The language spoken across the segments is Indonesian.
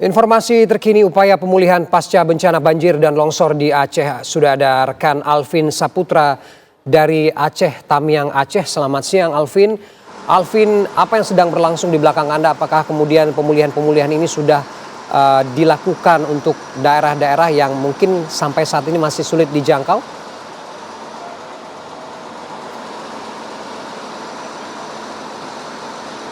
Informasi terkini upaya pemulihan pasca bencana banjir dan longsor di Aceh. Sudah ada rekan Alvin Saputra dari Aceh, Tamiang, Aceh. Selamat siang Alvin. Alvin, apa yang sedang berlangsung di belakang Anda? Apakah kemudian pemulihan ini sudah dilakukan untuk daerah-daerah yang mungkin sampai saat ini masih sulit dijangkau?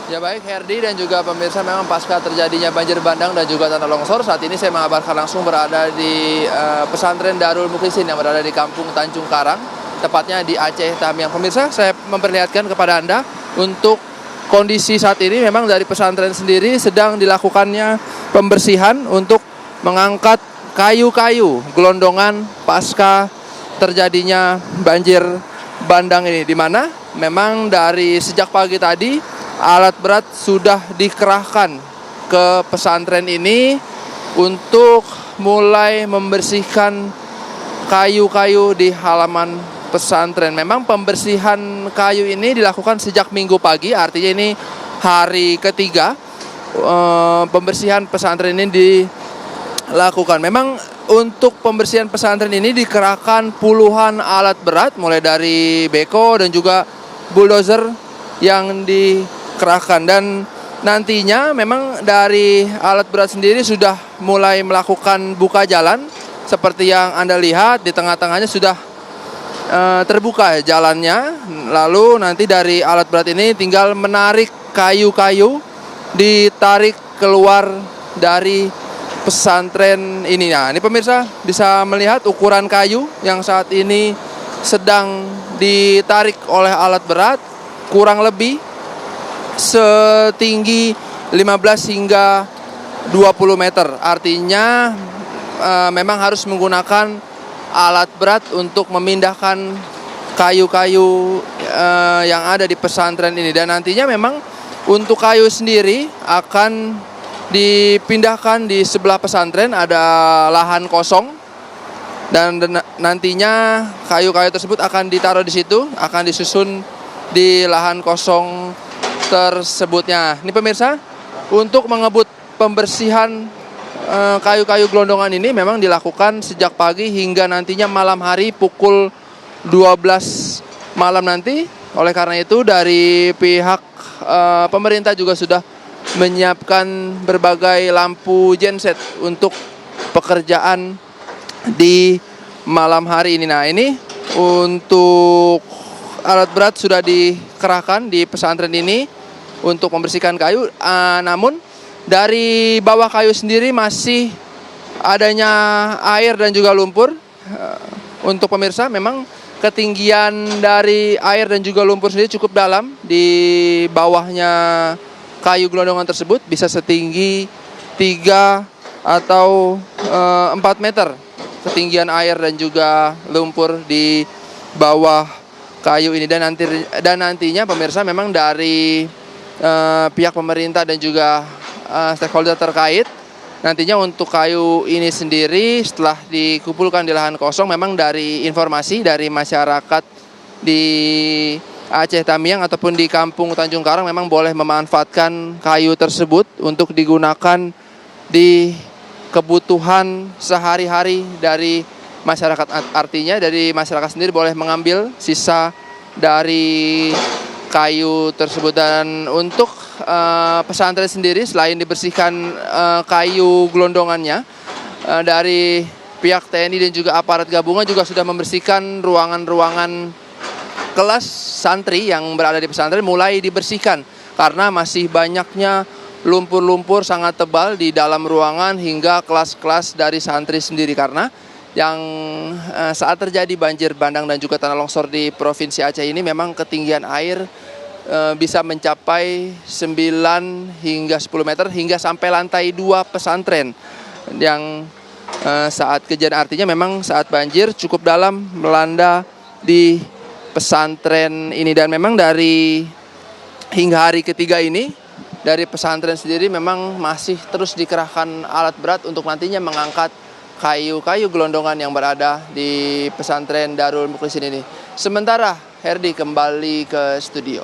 Ya baik Herdi dan juga pemirsa, memang pasca terjadinya banjir bandang dan juga tanah longsor, saat ini saya mengabarkan langsung berada di pesantren Darul Muklisin yang berada di Kampung Tanjung Karang, tepatnya di Aceh, Tamiang. Pemirsa, saya memperlihatkan kepada Anda untuk kondisi saat ini memang dari pesantren sendiri sedang dilakukannya pembersihan untuk mengangkat kayu-kayu gelondongan pasca terjadinya banjir bandang ini, di mana memang dari sejak pagi tadi alat berat sudah dikerahkan ke pesantren ini untuk mulai membersihkan kayu-kayu di halaman pesantren. Memang pembersihan kayu ini dilakukan sejak Minggu pagi, artinya ini hari ketiga pembersihan pesantren ini dilakukan. Memang untuk pembersihan pesantren ini dikerahkan puluhan alat berat, mulai dari beko dan juga bulldozer yang dikerahkan, dan nantinya memang dari alat berat sendiri sudah mulai melakukan buka jalan seperti yang Anda lihat. Di tengah-tengahnya sudah terbuka jalannya, lalu nanti dari alat berat ini tinggal menarik kayu-kayu, ditarik keluar dari pesantren ini. Nah, ini pemirsa bisa melihat ukuran kayu yang saat ini sedang ditarik oleh alat berat, kurang lebih setinggi 15 hingga 20 meter. Artinya memang harus menggunakan alat berat untuk memindahkan kayu-kayu yang ada di pesantren ini. Dan nantinya memang untuk kayu sendiri akan dipindahkan di sebelah pesantren, ada lahan kosong, dan nantinya kayu-kayu tersebut akan ditaruh di situ, akan disusun di lahan kosong tersebutnya. Ini pemirsa, untuk mengebut pembersihan kayu-kayu gelondongan ini memang dilakukan sejak pagi hingga nantinya malam hari pukul 12 malam nanti. Oleh karena itu dari pihak pemerintah juga sudah menyiapkan berbagai lampu genset untuk pekerjaan di malam hari ini. Nah, ini untuk alat berat sudah dikerahkan di pesantren ini untuk membersihkan kayu, namun dari bawah kayu sendiri masih adanya air dan juga lumpur. Untuk pemirsa, memang ketinggian dari air dan juga lumpur sendiri cukup dalam. Di bawahnya kayu gelondongan tersebut bisa setinggi 3 atau 4 meter ketinggian air dan juga lumpur di bawah kayu ini. Dan nantinya pemirsa, memang dari pihak pemerintah dan juga stakeholder terkait, nantinya untuk kayu ini sendiri setelah dikumpulkan di lahan kosong, memang dari informasi dari masyarakat di Aceh Tamiang ataupun di Kampung Tanjung Karang memang boleh memanfaatkan kayu tersebut untuk digunakan di kebutuhan sehari-hari dari masyarakat. Artinya dari masyarakat sendiri boleh mengambil sisa dari kayu tersebut. Dan untuk pesantren sendiri, selain dibersihkan kayu gelondongannya, dari pihak TNI dan juga aparat gabungan juga sudah membersihkan ruangan-ruangan kelas santri yang berada di pesantren, mulai dibersihkan karena masih banyaknya lumpur-lumpur sangat tebal di dalam ruangan hingga kelas-kelas dari santri sendiri. Karena yang saat terjadi banjir bandang dan juga tanah longsor di Provinsi Aceh ini memang ketinggian air bisa mencapai 9 hingga 10 meter hingga sampai lantai 2 pesantren yang saat kejadian, artinya memang saat banjir cukup dalam melanda di pesantren ini. Dan memang dari hingga hari ketiga ini dari pesantren sendiri memang masih terus dikerahkan alat berat untuk nantinya mengangkat kayu-kayu gelondongan yang berada di pesantren Darul Muklisin ini. Sementara Herdi kembali ke studio.